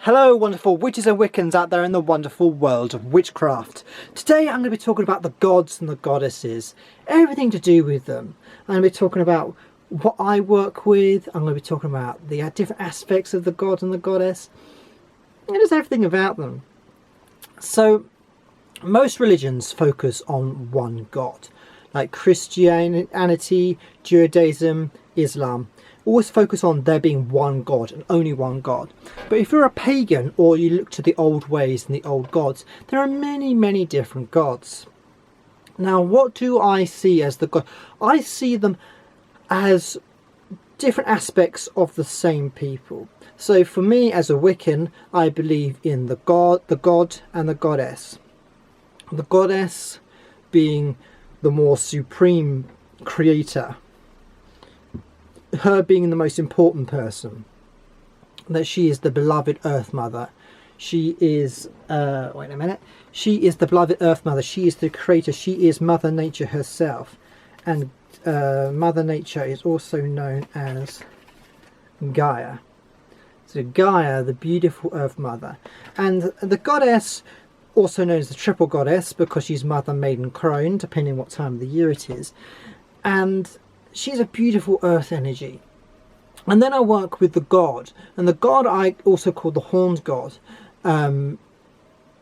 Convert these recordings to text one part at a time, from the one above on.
Hello wonderful witches and Wiccans out there in the wonderful world of witchcraft. Today I'm going to be talking about the gods and the goddesses, everything to do with them. I'm going to be talking about what I work with, I'm going to be talking about the different aspects of the god and the goddess, and just everything about them. So most religions focus on one god, like Christianity, Judaism, Islam. Always focus on there being one god and only one god. But if you're a pagan or you look to the old ways and the old gods, there are many different gods. Now what do I see as the god? I see them as different aspects of the same people. So for me as a Wiccan, I believe in the god and the goddess. The goddess being the more supreme creator, her being the most important person, that she is the beloved Earth Mother. She is she is the beloved Earth Mother, she is the creator, she is Mother Nature herself. And Mother Nature is also known as Gaia. So Gaia, the beautiful Earth Mother. And the goddess, also known as the triple goddess, because she's Mother, Maiden, Crone, depending what time of the year it is. And she's a beautiful earth energy. And then I work with the god, and the god I also call the horned god,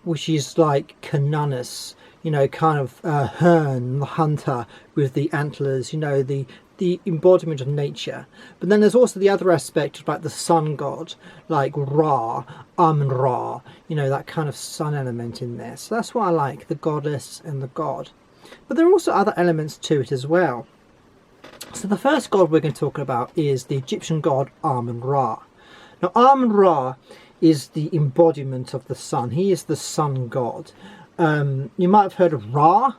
which is like Canunus, you know, kind of Hern, the hunter with the antlers, you know, the embodiment of nature. But then there's also the other aspect, like the sun god, like Ra, Amun-Ra, you know, that kind of sun element in there. So that's why I like the goddess and the god. But there are also other elements to it as well. So the first god we're going to talk about is the Egyptian god Amun-Ra. Now Amun-Ra is the embodiment of the sun. He is the sun god. You might have heard of Ra,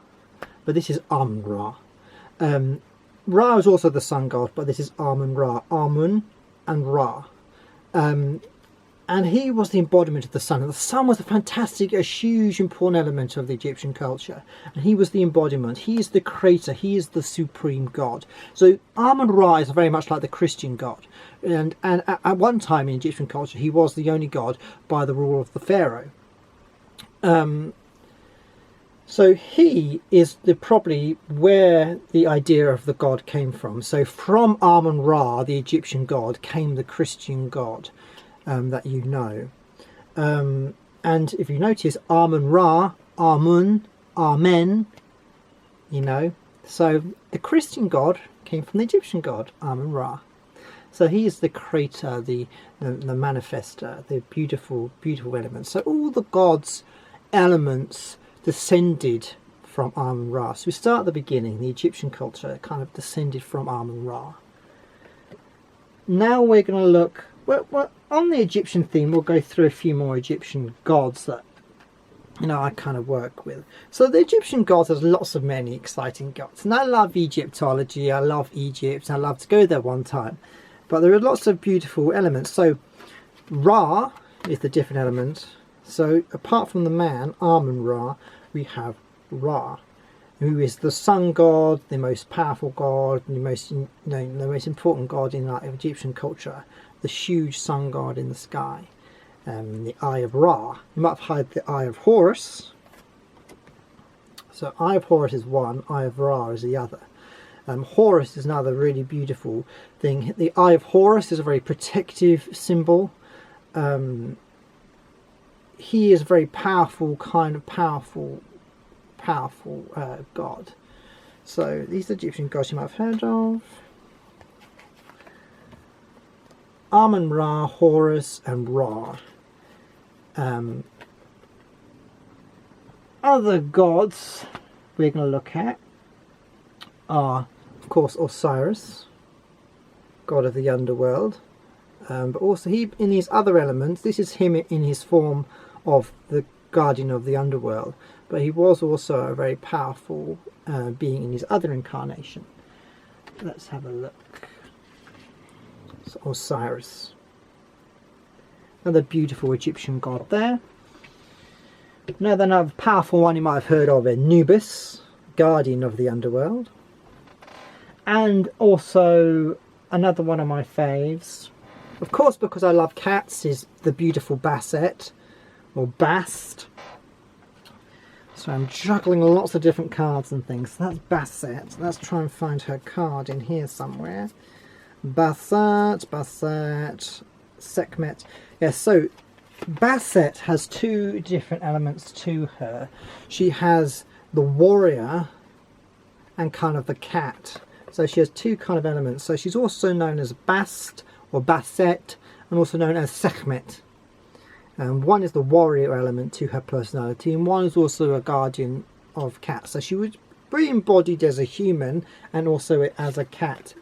but this is Amun-Ra. Ra is also the sun god, but this is Amun-Ra. Amun and Ra. And he was the embodiment of the sun. And the sun was a huge, important element of the Egyptian culture. And he was the embodiment. He is the creator. He is the supreme god. So Amun-Ra is very much like the Christian god. And at one time in Egyptian culture, he was the only god by the rule of the pharaoh. So he is probably where the idea of the god came from. So from Amun-Ra, the Egyptian god, came the Christian god. That you know, and if you notice, Amun-Ra, Amun, Amen, you know, so the Christian god came from the Egyptian god Amun-Ra. So he is the creator, the manifester, the beautiful elements. So all the gods' elements descended from Amun-Ra. So we start at the beginning. The Egyptian culture kind of descended from Amun-Ra. Now we're going to look. Well, on the Egyptian theme, we'll go through a few more Egyptian gods that, you know, I kind of work with. So the Egyptian gods, there's lots of many exciting gods. And I love Egyptology, I love Egypt, I love to go there one time. But there are lots of beautiful elements. So Ra is the different element. So apart from the man, Amun-Ra, we have Ra, who is the sun god, the most powerful god, the most, you know, the most important god in like Egyptian culture. The huge sun god in the sky, the Eye of Ra. You might have heard the Eye of Horus. So Eye of Horus is one, Eye of Ra is the other. Horus is another really beautiful thing. The Eye of Horus is a very protective symbol. He is a very powerful, powerful god. So these are Egyptian gods you might have heard of. Amun-Ra, Horus and Ra. Other gods we're going to look at are, of course, Osiris, god of the underworld. But also he, in his other elements, this is him in his form of the guardian of the underworld. But he was also a very powerful being in his other incarnation. Let's have a look. Osiris, another beautiful Egyptian god there. Now then, another powerful one you might have heard of, Anubis, guardian of the underworld. And also another one of my faves, Of course, because I love cats, is the beautiful Basset, or Bast. So I'm juggling lots of different cards and things. So that's Basset. Let's try and find her card in here somewhere. Basset, Sekhmet. Yeah, so Basset has two different elements to her. She has the warrior and kind of the cat. So she has two kind of elements. So she's also known as Bast or Basset, and also known as Sekhmet. One is the warrior element to her personality, and one is also a guardian of cats. So she would be embodied as a human and also as a cat.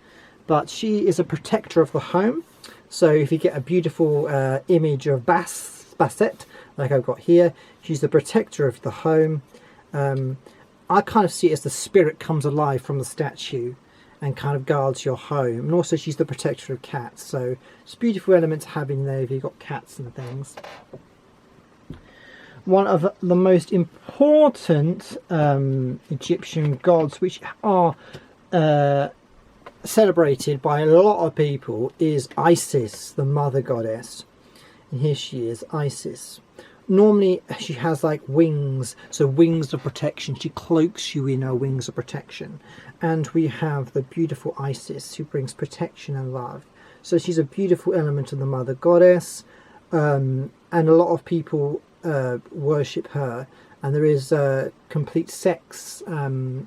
But she is a protector of the home. So if you get a beautiful image of Basset, like I've got here, she's the protector of the home. I kind of see it as the spirit comes alive from the statue and kind of guards your home. And also she's the protector of cats. So it's a beautiful element to have in there if you've got cats and things. One of the most important Egyptian gods, which are celebrated by a lot of people, is Isis, the mother goddess. And here she is, Isis. Normally she has like wings, so wings of protection. She cloaks you in her wings of protection. And we have the beautiful Isis, who brings protection and love. So she's a beautiful element of the mother goddess, and a lot of people worship her. And there is complete sects that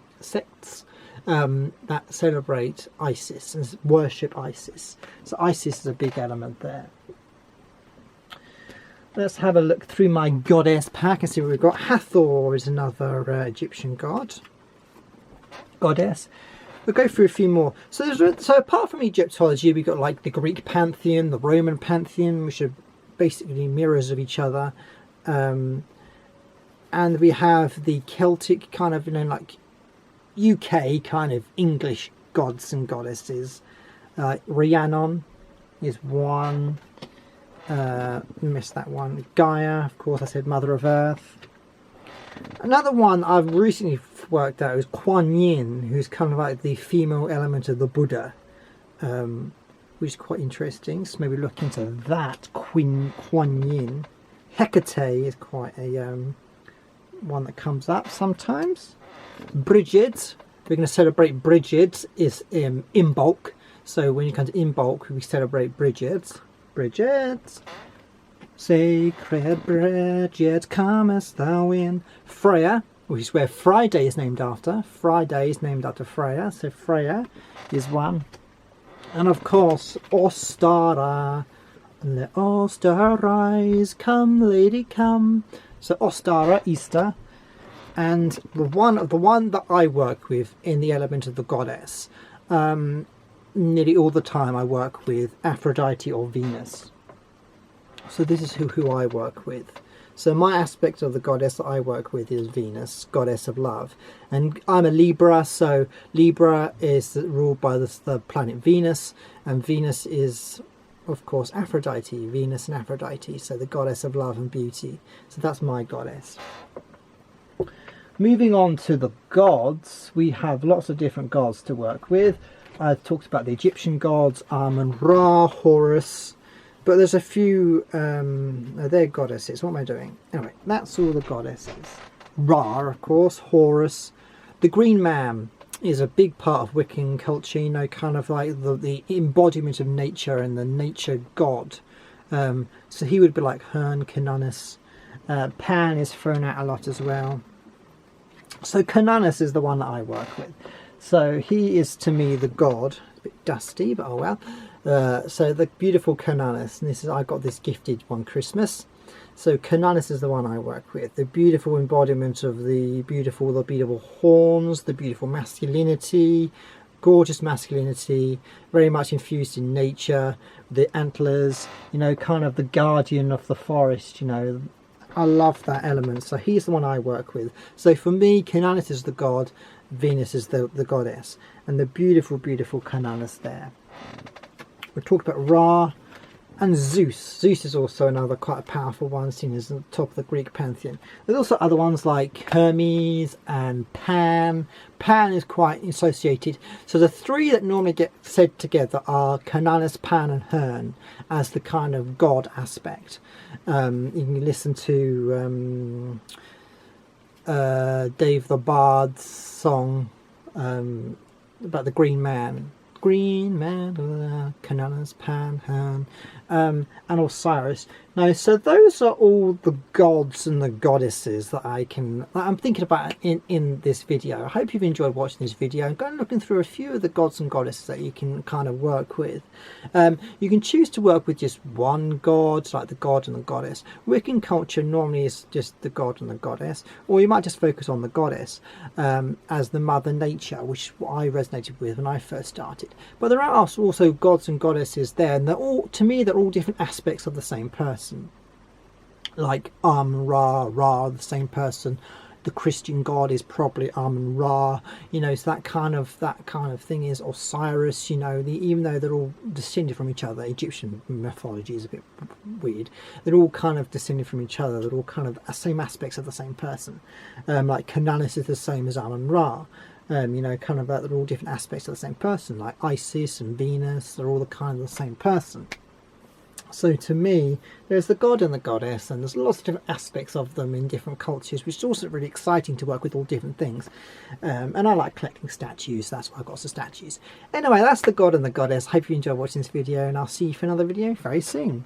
celebrate Isis and worship Isis. So Isis is a big element there. Let's have a look through my goddess pack and see what we've got. Hathor is another Egyptian goddess. We'll go through a few more. So apart from Egyptology, we've got like the Greek pantheon, the Roman pantheon, which are basically mirrors of each other. And we have the Celtic kind of, like UK kind of English gods and goddesses. Rhiannon is one. Missed that one. Gaia, of course, I said Mother of Earth. Another one I've recently worked out is Kuan Yin, who's kind of like the female element of the Buddha, which is quite interesting. So maybe look into that. Kuan Yin. Hecate is quite a one that comes up sometimes. Bridget, we're going to celebrate Bridget is Imbolc. So when you come to Imbolc, we celebrate Bridget. Bridget, sacred Bridget, comest thou in. Freya, which is where Friday is named after. Friday is named after Freya, so Freya is one. And of course, Ostara. Let Ostara rise, come lady come. So Ostara, Easter. And the one that I work with in the element of the goddess, nearly all the time I work with Aphrodite or Venus. So this is who I work with. So my aspect of the goddess that I work with is Venus, goddess of love. And I'm a Libra, so Libra is ruled by the planet Venus, and Venus is, of course, Aphrodite, Venus and Aphrodite, so the goddess of love and beauty. So that's my goddess. Moving on to the gods, we have lots of different gods to work with. I've talked about the Egyptian gods, Amun, Ra, Horus, but there's a few, they're goddesses. What am I doing? Anyway, that's all the goddesses. Ra, of course, Horus. The Green Man is a big part of Wiccan culture, kind of like the embodiment of nature and the nature god. So he would be like Herne, Canonus. Pan is thrown out a lot as well. So Canonus is the one that I work with. So he is to me the god. A bit dusty, but oh well. So the beautiful Canonus, and I got this gifted one Christmas. So Canonus is the one I work with. The beautiful embodiment of the beautiful horns, the beautiful masculinity, gorgeous masculinity, very much infused in nature. The antlers, kind of the guardian of the forest. I love that element. So he's the one I work with. So for me, Canonus is the god. Venus is the goddess, and the beautiful Canonus there. We talked about Ra. and Zeus. Zeus is also another quite a powerful one, seen as the top of the Greek pantheon. There's also other ones like Hermes and Pan. Pan is quite associated. So the three that normally get said together are Cananus, Pan and Hern as the kind of god aspect. You can listen to Dave the Bard's song about the Green Man. Green Man, Cananus, Pan, Hern, and Osiris. Now, so those are all the gods and the goddesses that I'm thinking about in this video. I hope you've enjoyed watching this video. I'm going looking through a few of the gods and goddesses that you can kind of work with. You can choose to work with just one god, like the god and the goddess. Wiccan culture normally is just the god and the goddess, or you might just focus on the goddess as the mother nature, which is what I resonated with when I first started. But there are also gods and goddesses there, and they're all, to me, they're all different aspects of the same person. Like Ra, the same person. The Christian god is probably Ra, you know, so that kind of thing is Osiris, you know, even though they're all descended from each other. Egyptian mythology is a bit weird. They're all kind of descended from each other. They're all kind of same aspects of the same person. Like Cananus is the same as Ra. You know, kind of they're all different aspects of the same person. Like Isis and Venus, they're all the kind of the same person. So to me, there's the god and the goddess, and there's lots of different aspects of them in different cultures, which is also really exciting to work with all different things. And I like collecting statues, that's why I've got some statues. Anyway, that's the god and the goddess. Hope you enjoyed watching this video, and I'll see you for another video very soon.